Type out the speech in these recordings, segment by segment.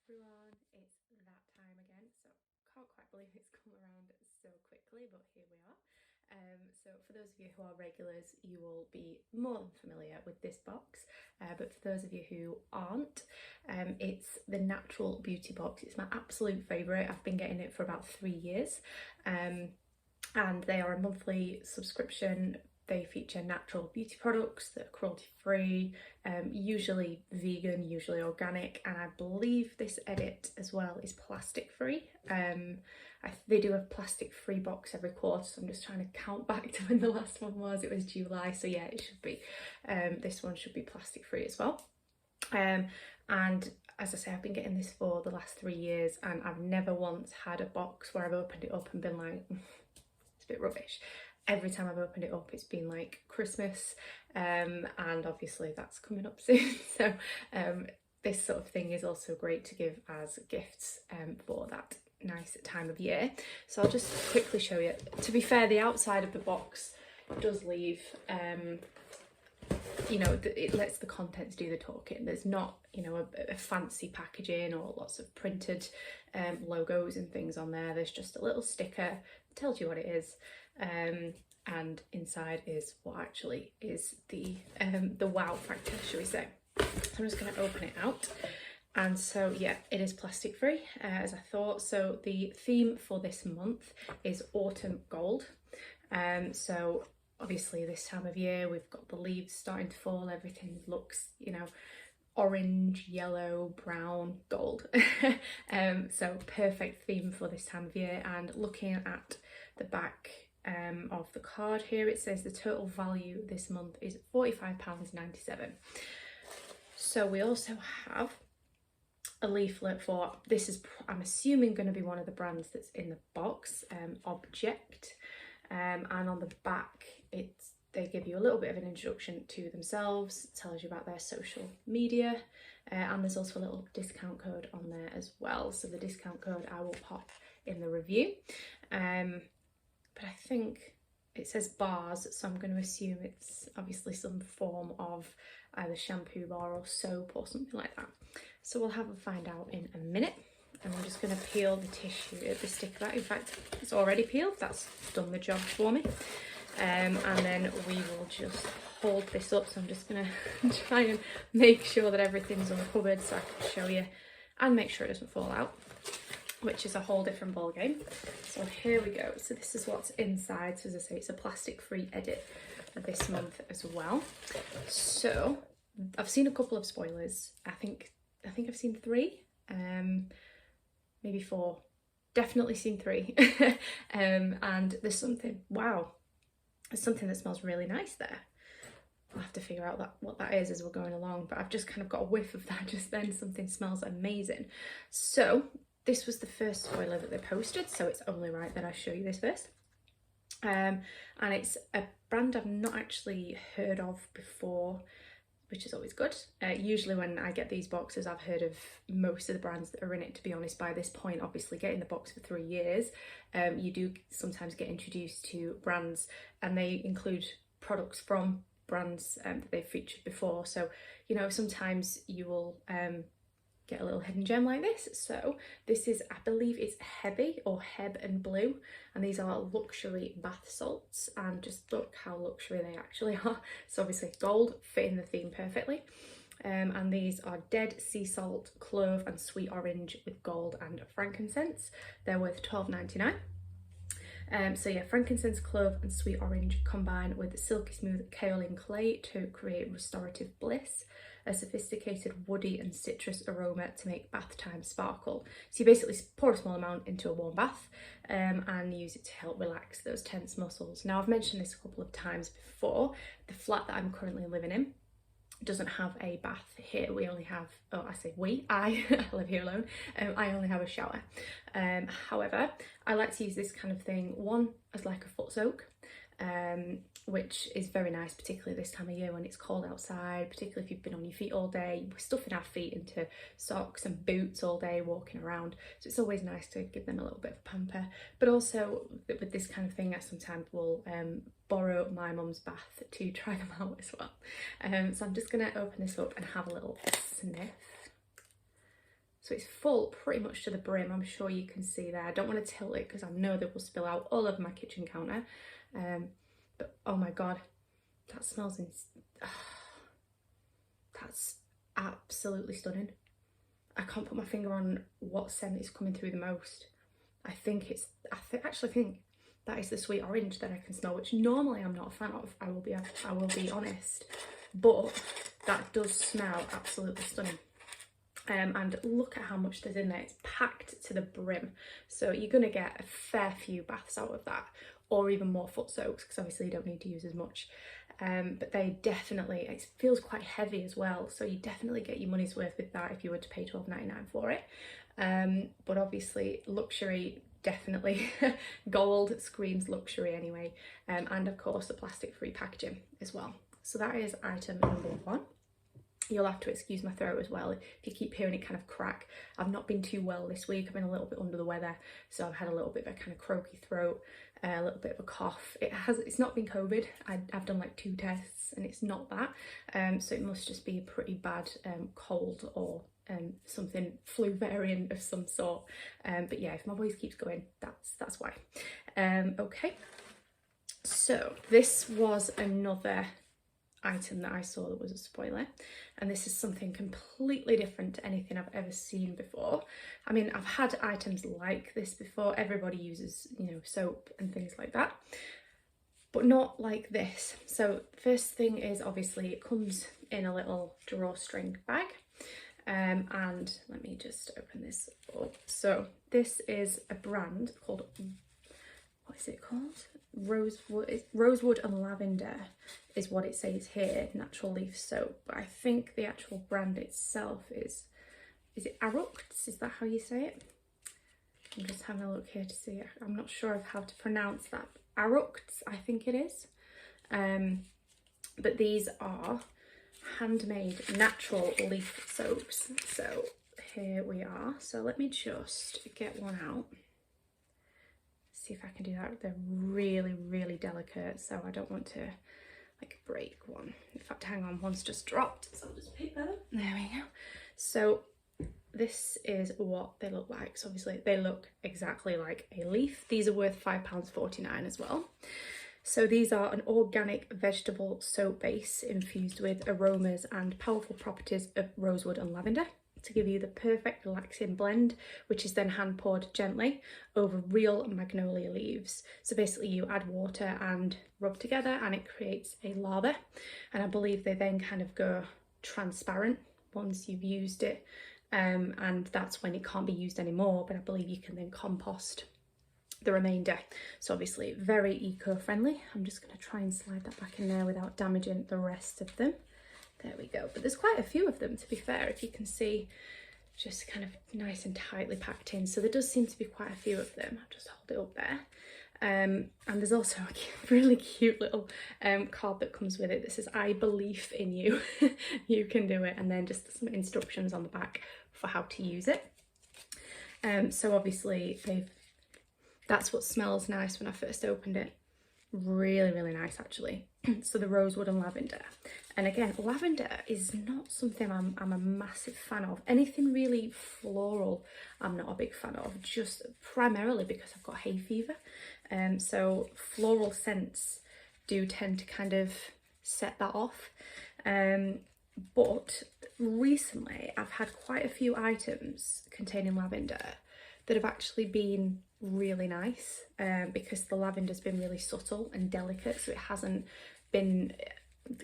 everyone, it's that time again. So can't quite believe it's come around so quickly, but here we are. So for those of you who are regulars, you will be more than familiar with this box, but for those of you who aren't, it's the Natural Beauty box. It's my absolute favourite. I've been getting it for about 3 years, and they are a monthly subscription. They feature natural beauty products that are cruelty free, usually vegan, usually organic, and I believe this edit as well is plastic free. They do a plastic free box every quarter, so I'm just trying to count back to when the last one was. It was July, so yeah, it should be. This one should be plastic free as well. And as I say, I've been getting this for the last 3 years, and I've never once had a box where I've opened it up and been like, it's a bit rubbish. Every time I've opened it up, it's been like Christmas, and obviously that's coming up soon. So this sort of thing is also great to give as gifts for that nice time of year. So I'll just quickly show you. To be fair, the outside of the box does leave, you know, it lets the contents do the talking. There's not, you know, a fancy packaging or lots of printed logos and things on there. There's just a little sticker that tells you what it is. And inside is what actually is the wow factor, shall we say. So I'm just going to open it out. And so yeah, it is plastic free, as I thought. So the theme for this month is autumn gold. So obviously this time of year we've got the leaves starting to fall, everything looks, you know, orange, yellow, brown, gold. So perfect theme for this time of year. And looking at the back of the card here, it says the total value this month is £45.97. So we also have a leaflet for, this is, I'm assuming, going to be one of the brands that's in the box, Object, and on the back they give you a little bit of an introduction to themselves, tells you about their social media, and there's also a little discount code on there as well. So the discount code I will pop in the review. But I think it says bars, so I'm going to assume it's obviously some form of either shampoo bar or soap or something like that. So we'll have a find out in a minute. And I'm just going to peel the tissue, the stick back. In fact, it's already peeled. That's done the job for me. And then we will just hold this up. So I'm just going to try and make sure that everything's uncovered so I can show you and make sure it doesn't fall out, which is a whole different ball game. So here we go. So this is what's inside. So as I say, it's a plastic free edit for this month as well. So I've seen a couple of spoilers. I think I've seen 3, maybe 4, definitely seen 3. And there's something, wow, there's something that smells really nice there. I'll have to figure out what that is as we're going along, but I've just kind of got a whiff of that just then. Something smells amazing. So this was the first spoiler that they posted, so it's only right that I show you this first. And it's a brand I've not actually heard of before, which is always good. Usually when I get these boxes, I've heard of most of the brands that are in it, to be honest. By this point, obviously getting the box for 3 years, you do sometimes get introduced to brands, and they include products from brands that they've featured before. So, you know, sometimes you will get a little hidden gem like this. So this is, I believe it's Hebby or Heb and Blue, and these are luxury bath salts, and just look how luxury they actually are. So obviously gold, fitting the theme perfectly. And these are dead sea salt, clove and sweet orange with gold and frankincense. They're worth £12.99. So yeah, frankincense, clove and sweet orange combine with silky smooth kaolin clay to create restorative bliss, a sophisticated woody and citrus aroma to make bath time sparkle. So you basically pour a small amount into a warm bath and use it to help relax those tense muscles. Now, I've mentioned this a couple of times before. The flat that I'm currently living in doesn't have a bath here. We only have, oh, I say we, I live here alone. I only have a shower. However, I like to use this kind of thing, one, as like a foot soak, which is very nice, particularly this time of year when it's cold outside, particularly if you've been on your feet all day. We're stuffing our feet into socks and boots all day walking around, so it's always nice to give them a little bit of pamper. But also with this kind of thing, I sometimes will borrow my mum's bath to try them out as well. So I'm just going to open this up and have a little sniff. So it's full pretty much to the brim. I'm sure you can see there. I don't want to tilt it because I know they will spill out all over my kitchen counter. But oh my God, that smells that's absolutely stunning. I can't put my finger on what scent is coming through the most. I actually think that is the sweet orange that I can smell, which normally I'm not a fan of, I will be honest, but that does smell absolutely stunning. And look at how much there's in there. It's packed to the brim, so you're gonna get a fair few baths out of that, or even more foot soaks, because obviously you don't need to use as much. But it feels quite heavy as well, so you definitely get your money's worth with that if you were to pay $12.99 for it. But obviously luxury, definitely. Gold screams luxury anyway. And of course the plastic free packaging as well. So that is item number 1. You'll have to excuse my throat as well if you keep hearing it kind of crack. I've not been too well this week. I've been a little bit under the weather, so I've had a little bit of a kind of croaky throat, a little bit of a cough. It's not been COVID. I've done like 2 tests and it's not that. So it must just be a pretty bad cold or something, flu variant of some sort. But yeah, if my voice keeps going, that's why. Okay, so this was another item that I saw that was a spoiler, and this is something completely different to anything I've ever seen before. I mean, I've had items like this before. Everybody uses, you know, soap and things like that, but not like this. So first thing is, obviously it comes in a little drawstring bag, and let me just open this up. So this is a brand called, what is it called? Rosewood and Lavender is what it says here, natural leaf soap. But I think the actual brand itself is it Arructs? Is that how you say it? I'm just having a look here to see. I'm not sure of how to pronounce that. Arructs, I think it is. But these are handmade natural leaf soaps. So here we are. So let me just get one out. See if I can do that. They're really, really delicate, so I don't want to like break one. In fact, hang on, one's just dropped, so I'll just pick that up. There we go. So this is what they look like. So obviously they look exactly like a leaf. These are worth £5.49 as well. So these are an organic vegetable soap base infused with aromas and powerful properties of rosewood and lavender, to give you the perfect relaxing blend, which is then hand poured gently over real magnolia leaves. So basically you add water and rub together and it creates a lather, and I believe they then kind of go transparent once you've used it, and that's when it can't be used anymore, but I believe you can then compost the remainder. So obviously very eco-friendly. I'm just going to try and slide that back in there without damaging the rest of them. There we go. But there's quite a few of them, to be fair, if you can see, just kind of nice and tightly packed in. So there does seem to be quite a few of them. I'll just hold it up there. And there's also a really cute little card that comes with it that says, I believe in you. You can do it. And then just some instructions on the back for how to use it. So obviously that's what smells nice when I first opened it. Really, really nice actually. So the rosewood and lavender, and again, lavender is not something I'm a massive fan of. Anything really floral I'm not a big fan of, just primarily because I've got hay fever. So floral scents do tend to kind of set that off. But recently I've had quite a few items containing lavender that have actually been really nice, because the lavender's been really subtle and delicate, so it hasn't been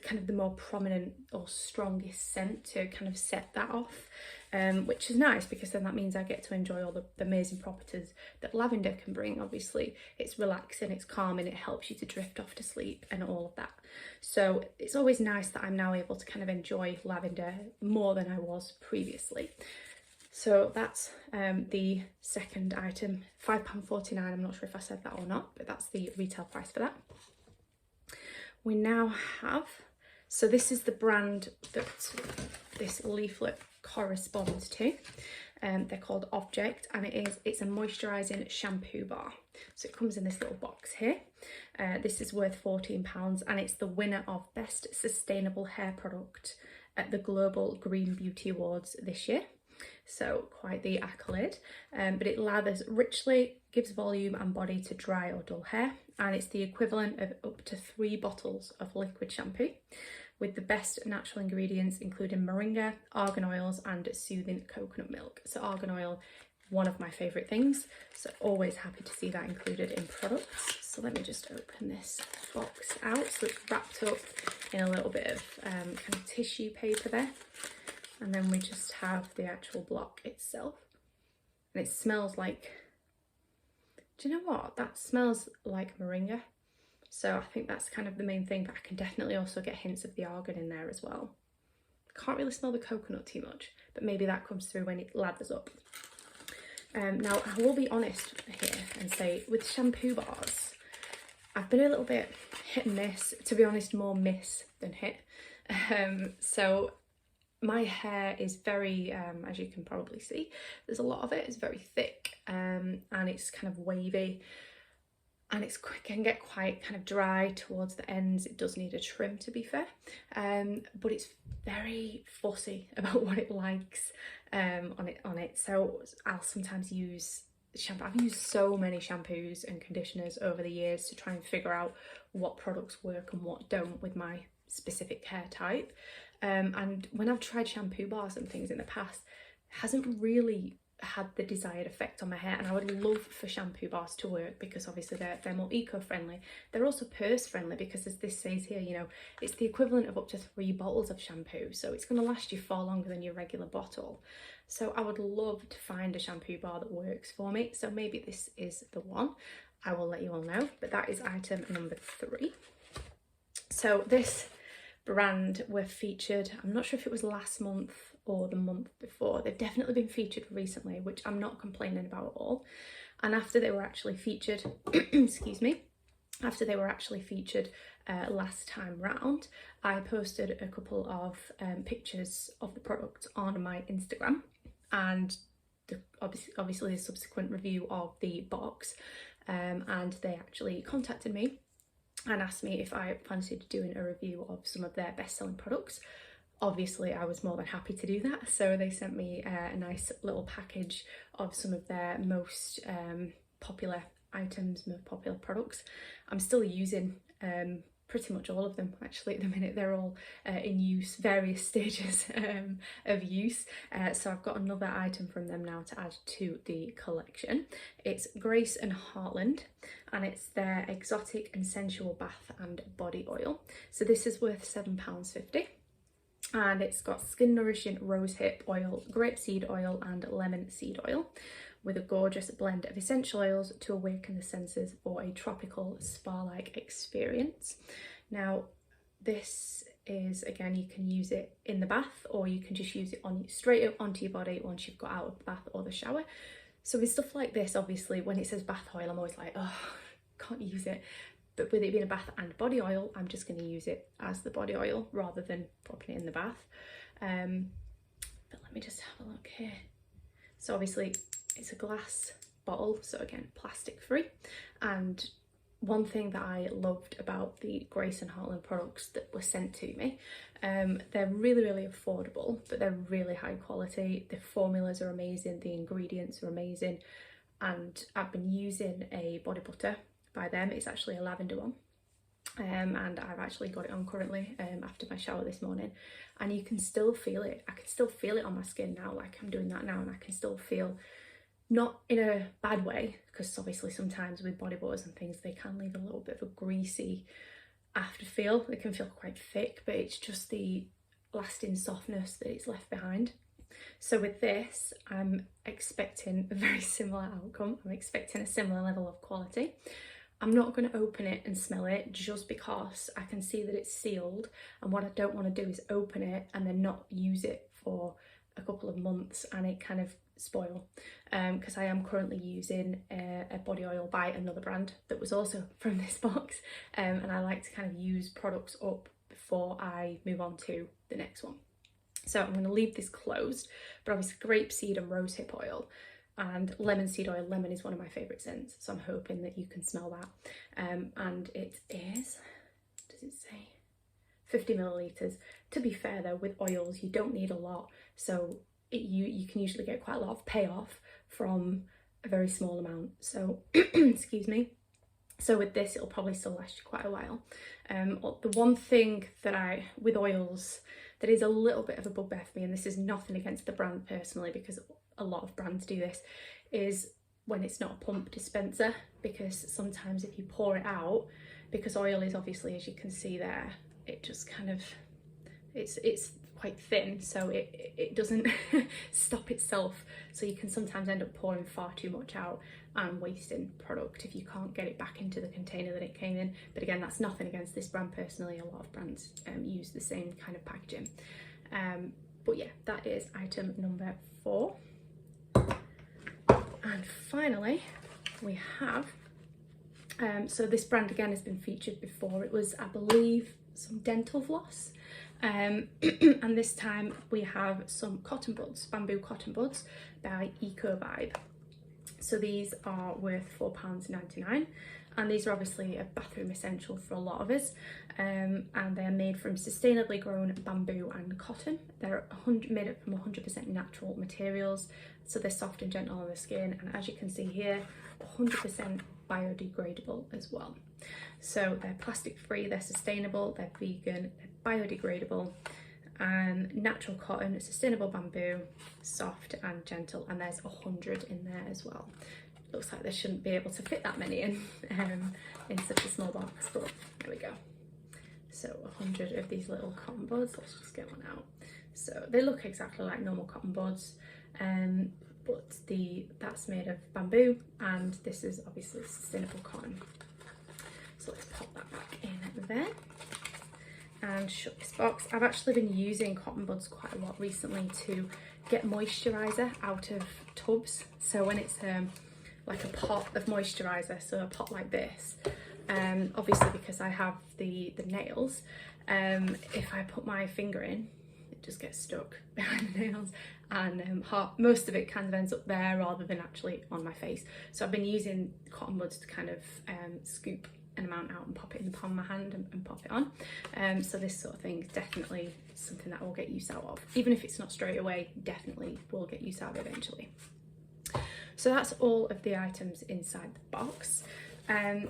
kind of the more prominent or strongest scent to kind of set that off, which is nice because then that means I get to enjoy all the amazing properties that lavender can bring. Obviously it's relaxing, it's calming, it helps you to drift off to sleep and all of that. So it's always nice that I'm now able to kind of enjoy lavender more than I was previously. So that's the second item, £5.49. I'm not sure if I said that or not, but that's the retail price for that. We now have, so this is the brand that this leaflet corresponds to. They're called Object, and it's a moisturising shampoo bar. So it comes in this little box here. This is worth £14, and it's the winner of Best Sustainable Hair Product at the Global Green Beauty Awards this year. so quite the accolade. But it lathers richly, gives volume and body to dry or dull hair, and it's the equivalent of up to 3 bottles of liquid shampoo with the best natural ingredients including moringa, argan oils and soothing coconut milk. So argan oil, one of my favourite things, so always happy to see that included in products. So let me just open this box out. So it's wrapped up in a little bit of kind of tissue paper there, and then we just have the actual block itself, and it smells like, do you know what, that smells like moringa. So I think that's kind of the main thing, but I can definitely also get hints of the argan in there as well. Can't really smell the coconut too much, but maybe that comes through when it lathers up. Now I will be honest here and say with shampoo bars, I've been a little bit hit and miss, to be honest, more miss than hit. So my hair is very, as you can probably see, there's a lot of it, it's very thick, and it's kind of wavy, and it can get quite kind of dry towards the ends. It does need a trim, to be fair, but it's very fussy about what it likes on it. So I'll sometimes use shampoo. I've used so many shampoos and conditioners over the years to try and figure out what products work and what don't with my specific hair type. And when I've tried shampoo bars and things in the past, it hasn't really had the desired effect on my hair, and I would love for shampoo bars to work because obviously they're more eco-friendly. They're also purse friendly because, as this says here, you know, it's the equivalent of up to 3 bottles of shampoo, so it's going to last you far longer than your regular bottle. So I would love to find a shampoo bar that works for me, so maybe this is the one. I will let you all know, but that is item number 3. So this brand were featured, I'm not sure if it was last month or the month before. They've definitely been featured recently, which I'm not complaining about at all. And after they were actually featured, excuse me, after they were actually featured last time round, I posted a couple of pictures of the product on my Instagram, and obviously the subsequent review of the box, and they actually contacted me and asked me if I fancied doing a review of some of their best-selling products. Obviously I was more than happy to do that, so they sent me a nice little package of some of their most popular items, most popular products. I'm still using pretty much all of them actually at the minute. They're all in use, various stages of use, so I've got another item from them now to add to the collection. It's Grace and Heartland, and it's their exotic and sensual bath and body oil. So this is worth £7.50. And it's got skin nourishing rosehip oil, grapeseed oil and lemon seed oil, with a gorgeous blend of essential oils to awaken the senses for a tropical spa-like experience. Now this is, again, you can use it in the bath, or you can just use it straight up onto your body once you've got out of the bath or the shower. So with stuff like this, obviously when it says bath oil, I'm always like, oh, can't use it. But with it being a bath and body oil, I'm just going to use it as the body oil rather than popping it in the bath. But let me just have a look here. So obviously it's a glass bottle, so again, plastic free. And one thing that I loved about the Grace and Heartland products that were sent to me, they're really, really affordable, but they're really high quality. The formulas are amazing, the ingredients are amazing. And I've been using a body butter by them. It's actually a lavender one, and I've actually got it on currently after my shower this morning, and you can still feel it. I can still feel it on my skin now, like I'm doing that now, and I can still feel, not in a bad way, because obviously sometimes with body butters and things they can leave a little bit of a greasy after feel. They can feel quite thick, but it's just the lasting softness that it's left behind. So with this, I'm expecting a very similar outcome. I'm expecting a similar level of quality. I'm not going to open it and smell it just because I can see that it's sealed, and what I don't want to do is open it and then not use it for a couple of months and it kind of spoil, because I am currently using a body oil by another brand that was also from this box, and I like to kind of use products up before I move on to the next one. So I'm going to leave this closed, but obviously grapeseed and rosehip oil and lemon seed oil. Lemon is one of my favourite scents, so I'm hoping that you can smell that. And it is, does it say? 50 millilitres. To be fair though, with oils you don't need a lot, so you can usually get quite a lot of payoff from a very small amount. So excuse me. So with this, it'll probably still last you quite a while. The one thing that with oils, that is a little bit of a bugbear for me, and this is nothing against the brand personally, because a lot of brands do this, is when it's not a pump dispenser, because sometimes if you pour it out, because oil is obviously, as you can see there, it just kind of, it's quite thin, so it doesn't stop itself, so you can sometimes end up pouring far too much out and wasting product if you can't get it back into the container that it came in. But again, that's nothing against this brand personally, a lot of brands use the same kind of packaging. But yeah, that is item number 4. And finally we have, so this brand again has been featured before. It was, I believe, some dental floss, and this time we have some cotton buds, bamboo cotton buds by Eco Vibe. So these are worth £4.99, and these are obviously a bathroom essential for a lot of us, and they're made from sustainably grown bamboo and cotton. They're made from 100% natural materials, so they're soft and gentle on the skin, and as you can see here, 100% biodegradable as well. So they're plastic free, they're sustainable, they're vegan, they're biodegradable, and natural cotton, sustainable bamboo, soft and gentle, and there's 100 in there as well. Looks like they shouldn't be able to fit that many in such a small box, but there we go. So 100 of these little cotton buds. Let's just get one out. So they look exactly like normal cotton buds, but that's made of bamboo, and this is obviously sustainable cotton. So let's pop that back in there and shut this box. I've actually been using cotton buds quite a lot recently to get moisturiser out of tubs. So when it's like a pot of moisturiser, so a pot like this, obviously because I have the nails, if I put my finger in, it just gets stuck behind the nails, and most of it kind of ends up there rather than actually on my face. So I've been using cotton buds to kind of scoop an amount out and pop it in the palm of my hand and pop it on. So this sort of thing is definitely something that will get use out of. Even if it's not straight away, definitely will get use out of eventually. So that's all of the items inside the box.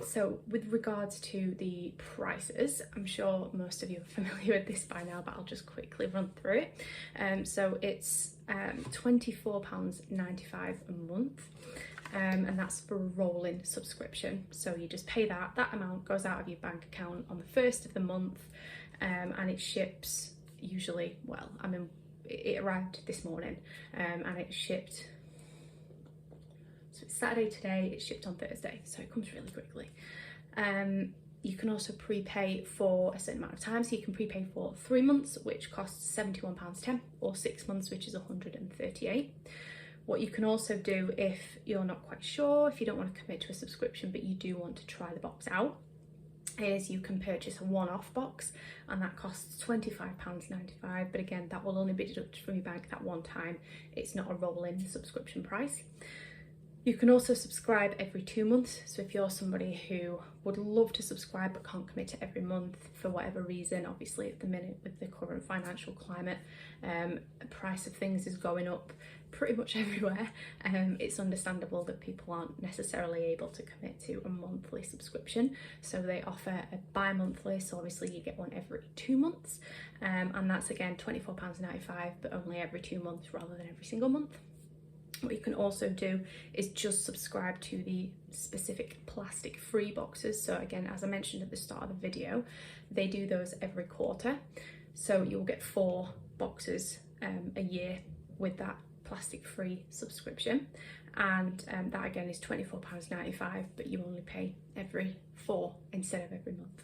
So with regards to the prices, I'm sure most of you are familiar with this by now, but I'll just quickly run through it. So it's £24.95 a month. And that's for a rolling subscription. So you just pay that amount goes out of your bank account on the 1st of the month, and it ships usually, well, I mean, it arrived this morning, and it shipped, so it's Saturday today, it shipped on Thursday, so it comes really quickly. You can also prepay for a certain amount of time, so you can prepay for 3 months, which costs £71.10, or 6 months, which is £138. What you can also do, if you're not quite sure, if you don't want to commit to a subscription but you do want to try the box out, is you can purchase a one-off box, and that costs £25.95, but again, that will only be deducted from your bank that one time. It's not a rolling subscription price. You can also subscribe every 2 months, so if you're somebody who would love to subscribe but can't commit to every month for whatever reason, obviously at the minute with the current financial climate, the price of things is going up pretty much everywhere. It's understandable that people aren't necessarily able to commit to a monthly subscription, so they offer a bi-monthly, so obviously you get one every 2 months, and that's again £24.95, but only every 2 months rather than every single month. What you can also do is just subscribe to the specific plastic free boxes. So again, as I mentioned at the start of the video, they do those every quarter, so you'll get 4 boxes a year with that plastic free subscription, and that again is £24.95, but you only pay every 4 instead of every month.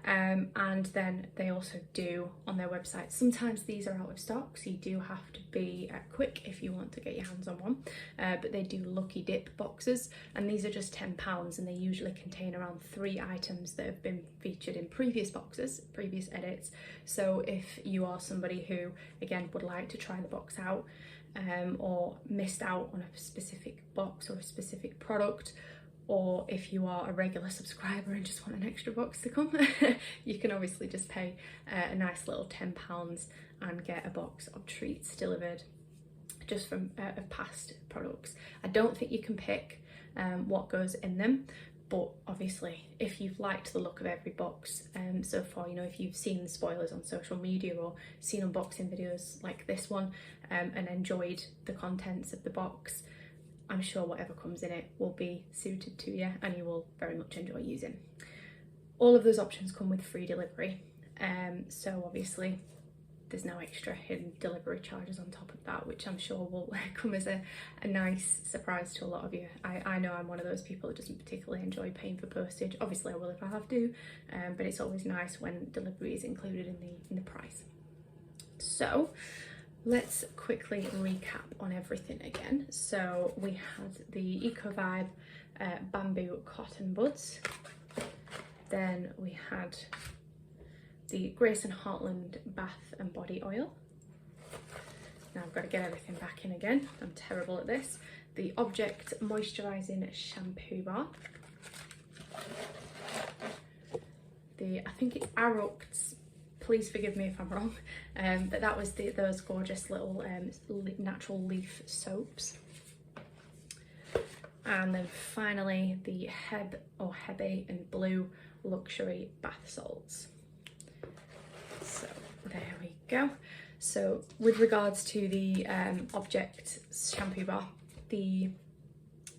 And then they also do on their website, sometimes these are out of stock, so you do have to be quick if you want to get your hands on one, but they do lucky dip boxes, and these are just £10, and they usually contain around 3 items that have been featured in previous boxes, previous edits. So if you are somebody who again would like to try the box out, or missed out on a specific box or a specific product, or if you are a regular subscriber and just want an extra box to come, you can obviously just pay a nice little £10 and get a box of treats delivered just from of past products. I don't think you can pick what goes in them, but obviously if you've liked the look of every box so far, you know, if you've seen the spoilers on social media or seen unboxing videos like this one and enjoyed the contents of the box, I'm sure whatever comes in it will be suited to you and you will very much enjoy using. All of those options come with free delivery, so obviously there's no extra hidden delivery charges on top of that, which I'm sure will come as a nice surprise to a lot of you. I know I'm one of those people that doesn't particularly enjoy paying for postage. Obviously I will if I have to, but it's always nice when delivery is included in the price. So let's quickly recap on everything again. So we had the Eco Vibe bamboo cotton buds, then we had the Grace and Heartland bath and body oil. Now I've got to get everything back in again, I'm terrible at this. The Object Moisturizing Shampoo Bar. I think it's Arruct's, please forgive me if I'm wrong, but that was those gorgeous little natural leaf soaps. And then finally the Heb or Hebe and Blue luxury bath salts. So there we go. So with regards to the Object shampoo bar, the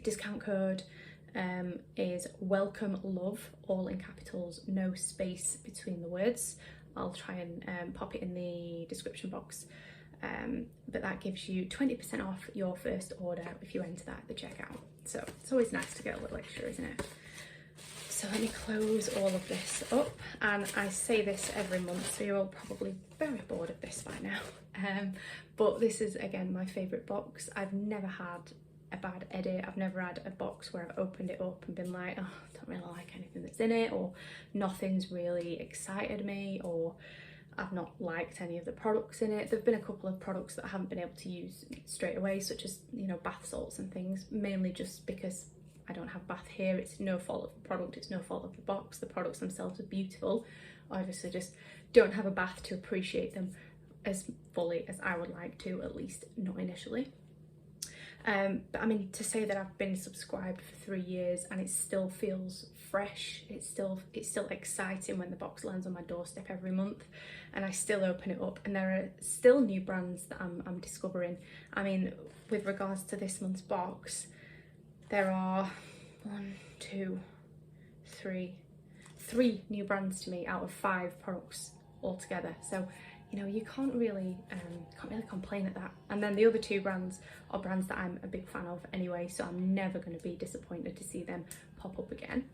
discount code is welcome love, all in capitals, no space between the words. I'll try and pop it in the description box, but that gives you 20% off your first order if you enter that at the checkout. So it's always nice to get a little extra, isn't it? So let me close all of this up, and I say this every month, so you're all probably very bored of this by now, but this is again my favourite box. I've never had a bad edit. I've never had a box where I've opened it up and been like, oh, I don't really like anything that's in it, or nothing's really excited me, or I've not liked any of the products in it. There have been a couple of products that I haven't been able to use straight away, such as, you know, bath salts and things, mainly just because I don't have bath here. It's no fault of the product, it's no fault of the box. The products themselves are beautiful. I obviously just don't have a bath to appreciate them as fully as I would like to, at least not initially. But I mean, to say that I've been subscribed for 3 years and it still feels fresh, it's still exciting when the box lands on my doorstep every month and I still open it up, and there are still new brands that I'm discovering. I mean, with regards to this month's box, there are three new brands to me out of 5 products altogether. So, you know, you can't really complain at that. And then the other 2 brands are brands that I'm a big fan of anyway, so I'm never going to be disappointed to see them pop up again.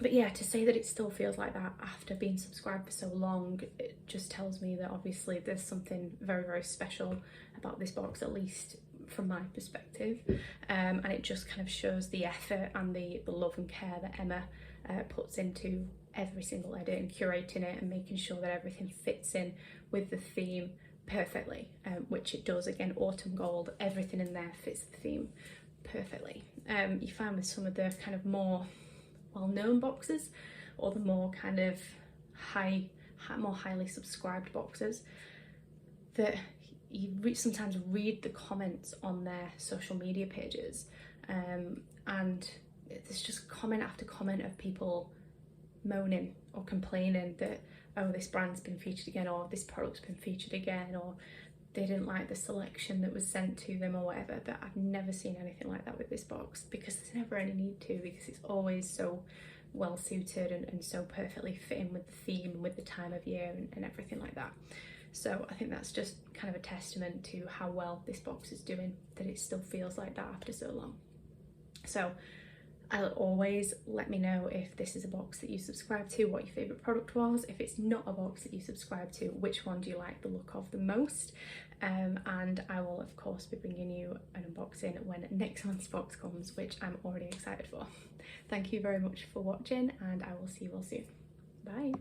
But yeah, to say that it still feels like that after being subscribed for so long, it just tells me that obviously there's something very, very special about this box, at least from my perspective, and it just kind of shows the effort and the love and care that Emma puts into every single edit and curating it and making sure that everything fits in with the theme perfectly, which it does. Again, autumn gold, everything in there fits the theme perfectly. You find with some of the kind of more well-known boxes, or the more kind of more highly subscribed boxes, that you sometimes read the comments on their social media pages, and there's just comment after comment of people moaning or complaining that, oh, this brand's been featured again, or this product's been featured again, or they didn't like the selection that was sent to them or whatever. But I've never seen anything like that with this box, because there's never any need to, because it's always so well suited and so perfectly fitting with the theme and with the time of year and everything like that. So I think that's just kind of a testament to how well this box is doing, that it still feels like that after so long. So I'll always let me know if this is a box that you subscribe to, what your favourite product was. If it's not a box that you subscribe to, which one do you like the look of the most? And I will of course be bringing you an unboxing when next month's box comes, which I'm already excited for. Thank you very much for watching, and I will see you all soon. Bye.